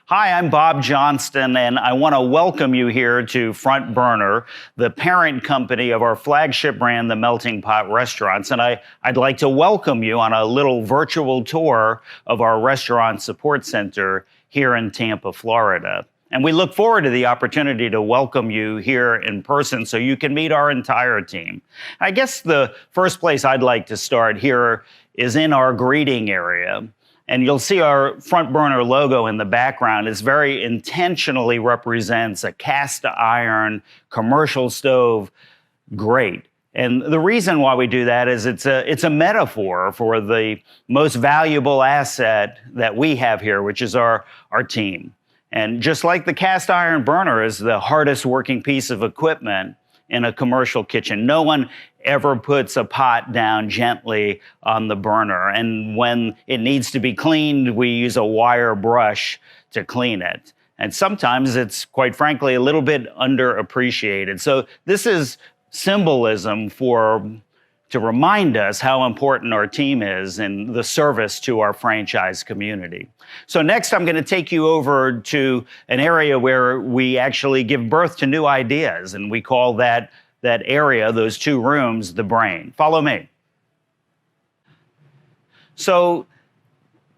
Hi, I'm Bob Johnston, and I want to welcome you here to Front Burner, the parent company of our flagship brand, the Melting Pot Restaurants. And I'd like to welcome you on a little virtual tour of our restaurant support center here in Tampa, Florida. And we look forward to the opportunity to welcome you here in person so you can meet our entire team. I guess the first place I'd like to start here is in our greeting area. And you'll see our Front Burner logo in the background. It very intentionally represents a cast iron commercial stove grate. And the reason why we do that is it's a metaphor for the most valuable asset that we have here, which is our team. And just like the cast iron burner is the hardest working piece of equipment in a commercial kitchen, no one ever puts a pot down gently on the burner. And when it needs to be cleaned, we use a wire brush to clean it. And sometimes it's, quite frankly, a little bit underappreciated. So this is symbolism to remind us how important our team is in the service to our franchise community. So next, I'm going to take you over to an area where we actually give birth to new ideas, and we call that area, those two rooms, the brain. Follow me. So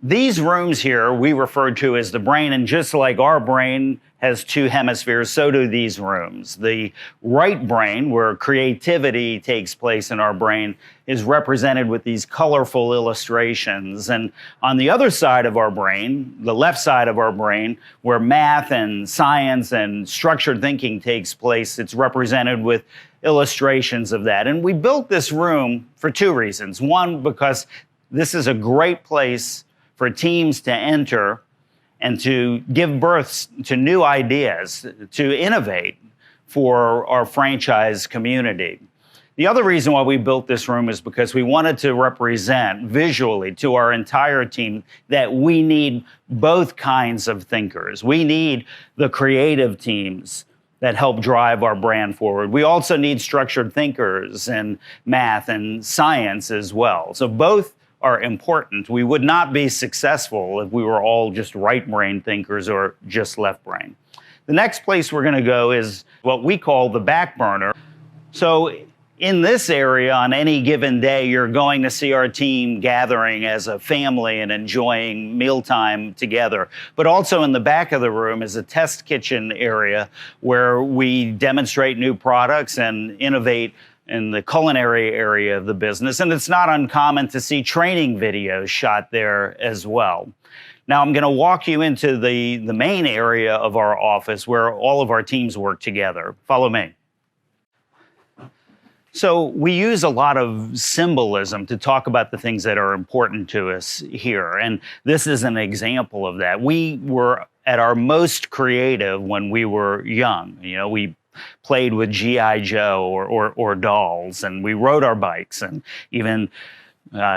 these rooms here we refer to as the brain, and just like our brain has two hemispheres, so do these rooms. The right brain, where creativity takes place in our brain, is represented with these colorful illustrations. And on the other side of our brain, the left side of our brain, where math and science and structured thinking takes place, it's represented with illustrations of that. And we built this room for two reasons. One, because this is a great place for teams to enter and to give birth to new ideas, to innovate for our franchise community. The other reason why we built this room is because we wanted to represent visually to our entire team that we need both kinds of thinkers. We need the creative teams that help drive our brand forward. We also need structured thinkers and math and science as well. So both are important. We would not be successful if we were all just right brain thinkers or just left brain. The next place we're going to go is what we call the back burner. So in this area, on any given day, you're going to see our team gathering as a family and enjoying mealtime together. But also in the back of the room is a test kitchen area where we demonstrate new products and innovate in the culinary area of the business. And it's not uncommon to see training videos shot there as well. Now I'm going to walk you into the main area of our office where all of our teams work together. Follow me. So we use a lot of symbolism to talk about the things that are important to us here. And this is an example of that. We were at our most creative when we were young. You know, we played with G.I. Joe or dolls, and we rode our bikes and even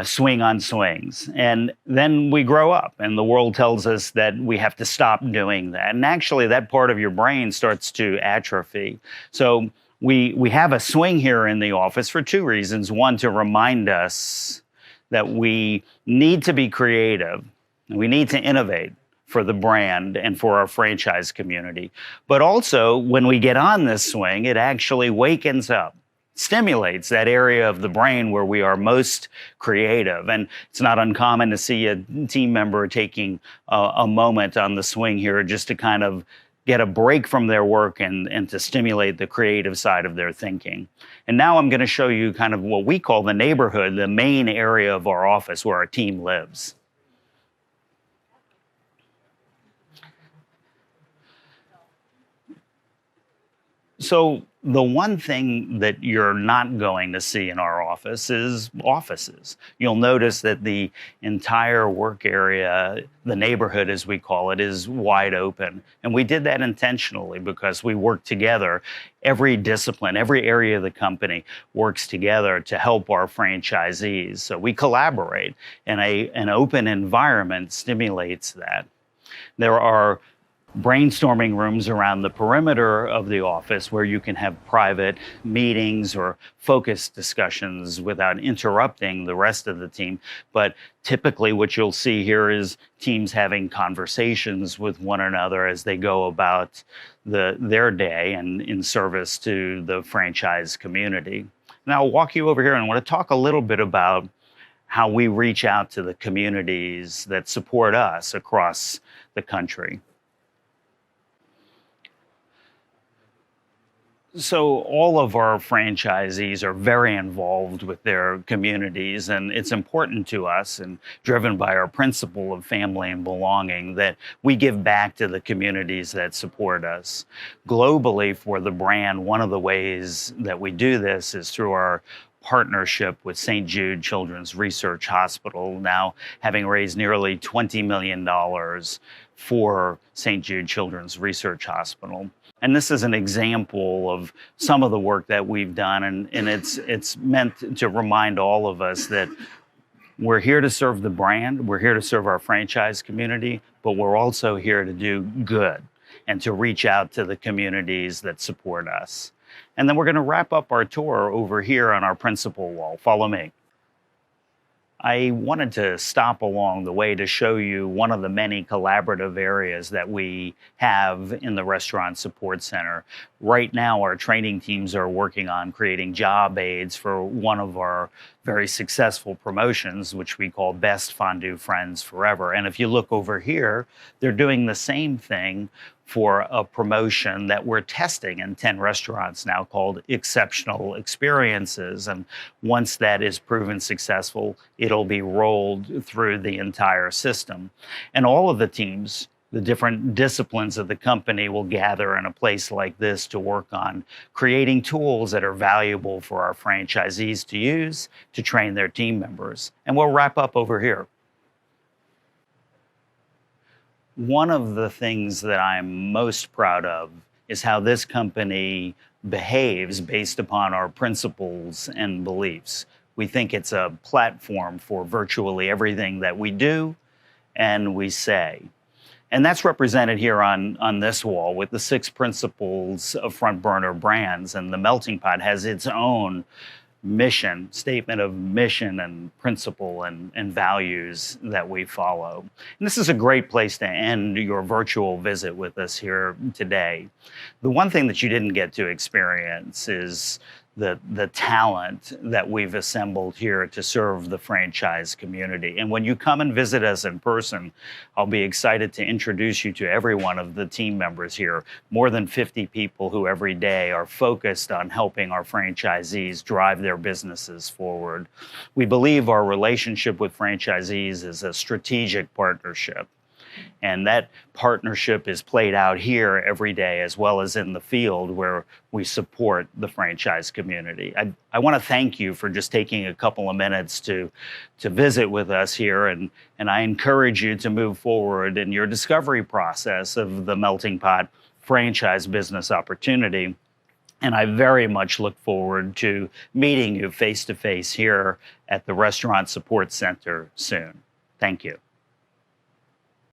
swing on swings. And then we grow up, and the world tells us that we have to stop doing that. And actually, that part of your brain starts to atrophy. So we have a swing here in the office for two reasons. One, to remind us that we need to be creative, and we need to innovate for the brand and for our franchise community. But also, when we get on this swing, it actually wakens up, stimulates that area of the brain where we are most creative. And it's not uncommon to see a team member taking a moment on the swing here just to kind of get a break from their work and to stimulate the creative side of their thinking. And now I'm going to show you kind of what we call the neighborhood, the main area of our office where our team lives. So the one thing that you're not going to see in our office is offices. You'll notice that the entire work area, the neighborhood as we call it, is wide open. And we did that intentionally because we work together. Every discipline, every area of the company works together to help our franchisees. So we collaborate, and an open environment stimulates that. There are brainstorming rooms around the perimeter of the office where you can have private meetings or focused discussions without interrupting the rest of the team. But typically, what you'll see here is teams having conversations with one another as they go about their day and in service to the franchise community. Now, I'll walk you over here and I want to talk a little bit about how we reach out to the communities that support us across the country. So all of our franchisees are very involved with their communities, and it's important to us and driven by our principle of family and belonging that we give back to the communities that support us. Globally, for the brand, one of the ways that we do this is through our partnership with St. Jude Children's Research Hospital, now having raised nearly $20 million for St. Jude Children's Research Hospital. And this is an example of some of the work that we've done, and it's meant to remind all of us that we're here to serve the brand, we're here to serve our franchise community, but we're also here to do good and to reach out to the communities that support us. And then we're going to wrap up our tour over here on our principal wall. Follow me. I wanted to stop along the way to show you one of the many collaborative areas that we have in the Restaurant Support Center. Right now, our training teams are working on creating job aids for one of our very successful promotions, which we call Best Fondue Friends Forever. And if you look over here, they're doing the same thing for a promotion that we're testing in 10 restaurants now called Exceptional Experiences. And once that is proven successful, it'll be rolled through the entire system. And all of the teams, the different disciplines of the company, will gather in a place like this to work on creating tools that are valuable for our franchisees to use to train their team members. And we'll wrap up over here. One of the things that I'm most proud of is how this company behaves based upon our principles and beliefs. We think it's a platform for virtually everything that we do and we say. And that's represented here on this wall with the 6 principles of front burner brands. And the Melting Pot has its own mission, statement of mission and principle and values that we follow. And this is a great place to end your virtual visit with us here today. The one thing that you didn't get to experience is the talent that we've assembled here to serve the franchise community. And when you come and visit us in person, I'll be excited to introduce you to every one of the team members here. More than 50 people who every day are focused on helping our franchisees drive their businesses forward. We believe our relationship with franchisees is a strategic partnership. And that partnership is played out here every day as well as in the field where we support the franchise community. I want to thank you for just taking a couple of minutes to visit with us here, and I encourage you to move forward in your discovery process of the Melting Pot franchise business opportunity. And I very much look forward to meeting you face-to-face here at the Restaurant Support Center soon. Thank you.